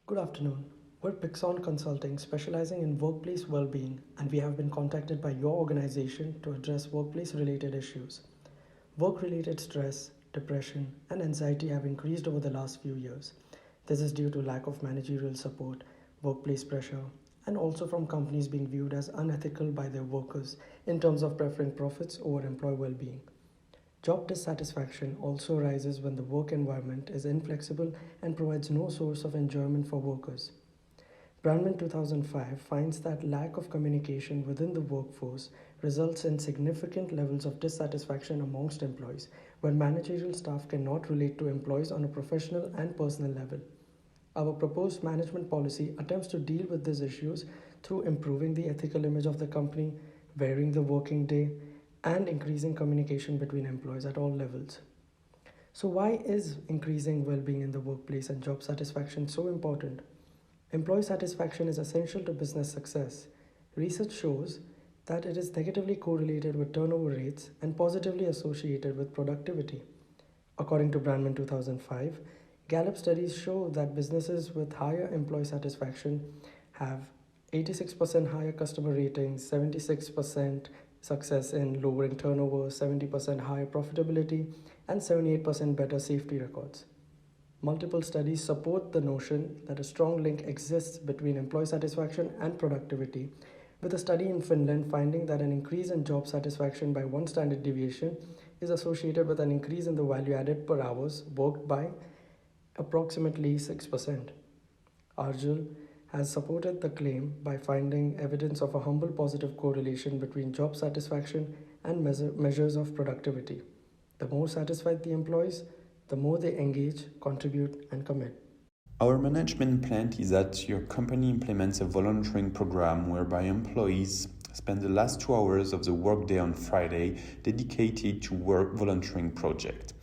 Good afternoon. We're Pixon Consulting, specializing in workplace well-being, and we have been contacted by your organization to address workplace-related issues. Work-related stress, depression, and anxiety have increased over the last few years. This is due to lack of managerial support, workplace pressure, and also from companies being viewed as unethical by their workers in terms of preferring profits over employee well-being. Job dissatisfaction also arises when the work environment is inflexible and provides no source of enjoyment for workers. Brandman 2005 finds that lack of communication within the workforce results in significant levels of dissatisfaction amongst employees, where managerial staff cannot relate to employees on a professional and personal level. Our proposed management policy attempts to deal with these issues through improving the ethical image of the company, varying the working day, and increasing communication between employees at all levels. So, why is increasing well being in the workplace and job satisfaction so important? Employee satisfaction is essential to business success. Research shows that it is negatively correlated with turnover rates and positively associated with productivity. According to Brandman 2005, Gallup studies show that businesses with higher employee satisfaction have 86% higher customer ratings, 76% success in lowering turnover, 70% higher profitability, and 78% better safety records. Multiple studies support the notion that a strong link exists between employee satisfaction and productivity, with a study in Finland finding that an increase in job satisfaction by one standard deviation is associated with an increase in the value added per hours worked by approximately 6%. Arjul has supported the claim by finding evidence of a humble positive correlation between job satisfaction and measures of productivity. The more satisfied the employees, the more they engage, contribute, and commit. Our management plan is that your company implements a volunteering program whereby employees spend the last 2 hours of the workday on Friday dedicated to work volunteering project.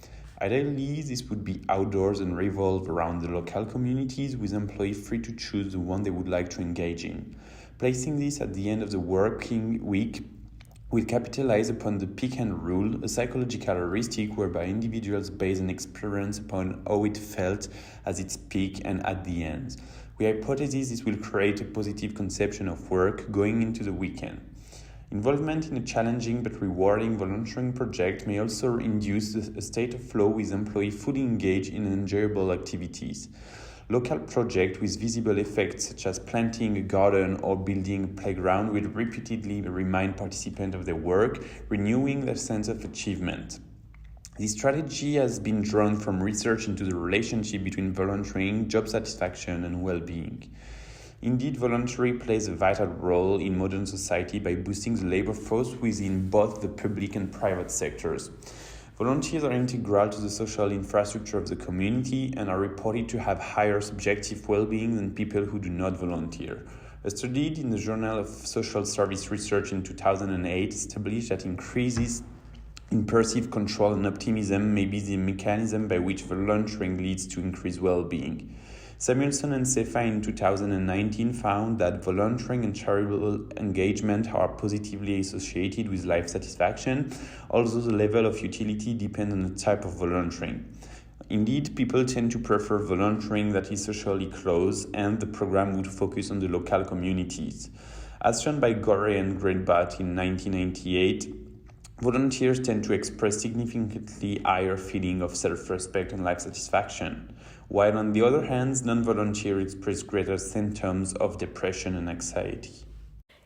Ideally, this would be outdoors and revolve around the local communities, with employees free to choose the one they would like to engage in. Placing this at the end of the working week will capitalize upon the peak and rule, a psychological heuristic whereby individuals base an experience upon how it felt at its peak and at the end. We hypothesize this will create a positive conception of work going into the weekend. Involvement in a challenging but rewarding volunteering project may also induce a state of flow with employees fully engaged in enjoyable activities. Local projects with visible effects such as planting a garden or building a playground will repeatedly remind participants of their work, renewing their sense of achievement. This strategy has been drawn from research into the relationship between volunteering, job satisfaction, and well-being. Indeed, volunteering plays a vital role in modern society by boosting the labor force within both the public and private sectors. Volunteers are integral to the social infrastructure of the community and are reported to have higher subjective well-being than people who do not volunteer. A study in the Journal of Social Service Research in 2008 established that increases in perceived control and optimism may be the mechanism by which volunteering leads to increased well-being. Samuelson and Cefa in 2019 found that volunteering and charitable engagement are positively associated with life satisfaction, although the level of utility depends on the type of volunteering. Indeed, people tend to prefer volunteering that is socially close, and the program would focus on the local communities. As shown by Gore and Greenblatt in 1998, volunteers tend to express significantly higher feeling of self-respect and life satisfaction, while on the other hand, non-volunteers express greater symptoms of depression and anxiety.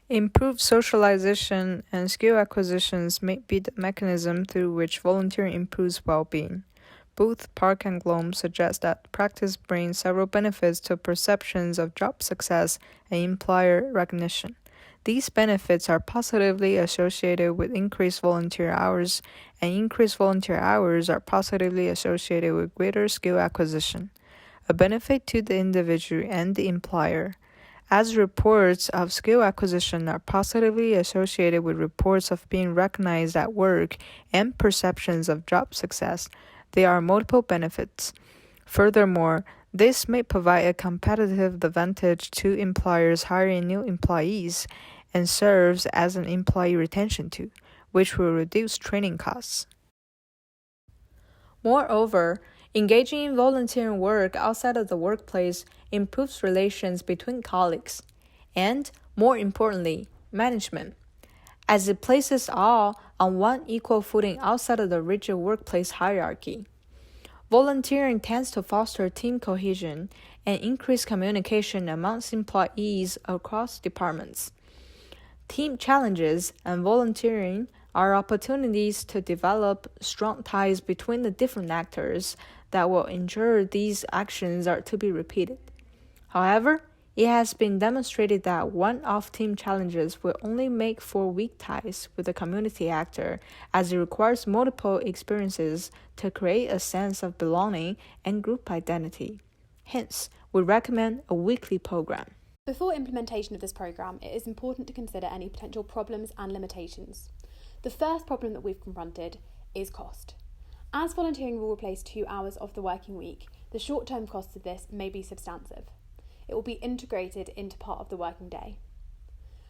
Improved socialization and skill acquisitions may be the mechanism through which volunteering improves well-being. Both Park and Glom suggest that practice brings several benefits to perceptions of job success and employer recognition. These benefits are positively associated with increased volunteer hours, and increased volunteer hours are positively associated with greater skill acquisition, a benefit to the individual and the employer. As reports of skill acquisition are positively associated with reports of being recognized at work and perceptions of job success, there are multiple benefits. Furthermore, this may provide a competitive advantage to employers hiring new employees and serves as an employee retention tool, which will reduce training costs. Moreover, Engaging in volunteering work outside of the workplace improves relations between colleagues and, more importantly, management, as it places all on one equal footing outside of the rigid workplace hierarchy. Volunteering tends to foster team cohesion and increase communication amongst employees across departments. Team challenges and volunteering are opportunities to develop strong ties between the different actors that will ensure these actions are to be repeated. However, it has been demonstrated that one-off team challenges will only make for weak ties with a community actor, as it requires multiple experiences to create a sense of belonging and group identity. Hence, we recommend a weekly program. Before implementation of this program, it is important to consider any potential problems and limitations. The first problem that we've confronted is cost. As volunteering will replace 2 hours of the working week, the short-term costs of this may be substantive. It will be integrated into part of the working day.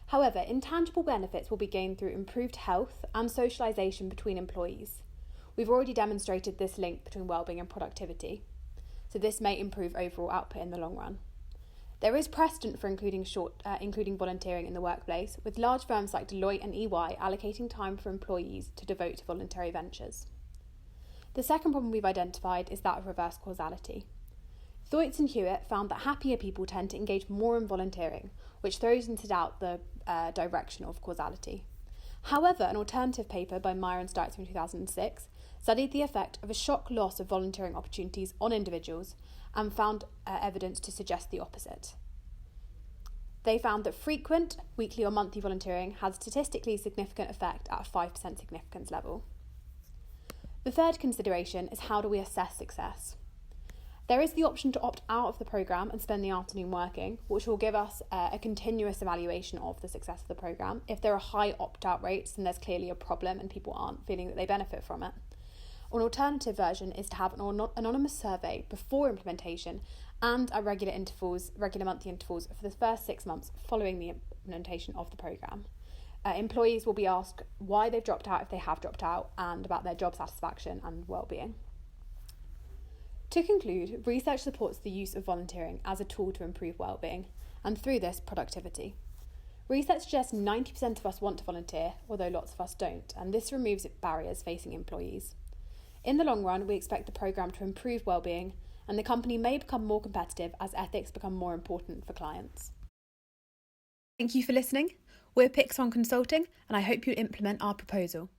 However, intangible benefits will be gained through improved health and socialisation between employees. We've already demonstrated this link between wellbeing and productivity, so this may improve overall output in the long run. There is precedent for including volunteering in the workplace, with large firms like Deloitte and EY allocating time for employees to devote to voluntary ventures. The second problem we've identified is that of reverse causality. Thwaites and Hewitt found that happier people tend to engage more in volunteering, which throws into doubt the direction of causality. However, an alternative paper by Meyer and Steitzer in 2006 studied the effect of a shock loss of volunteering opportunities on individuals and found evidence to suggest the opposite. They found that frequent, weekly or monthly volunteering had a statistically significant effect at a 5% significance level. The third consideration is, how do we assess success? There is the option to opt out of the programme and spend the afternoon working, which will give us a continuous evaluation of the success of the programme. If there are high opt-out rates, then there's clearly a problem and people aren't feeling that they benefit from it. An alternative version is to have an anonymous survey before implementation and at regular monthly intervals for the first 6 months following the implementation of the programme. Employees will be asked why they've dropped out if they have dropped out, and about their job satisfaction and well-being. To conclude, research supports the use of volunteering as a tool to improve well-being, and through this, productivity. Research suggests 90% of us want to volunteer, although lots of us don't, and this removes barriers facing employees. In the long run, we expect the programme to improve well-being, and the company may become more competitive as ethics become more important for clients. Thank you for listening. We're Pixon Consulting, and I hope you implement our proposal.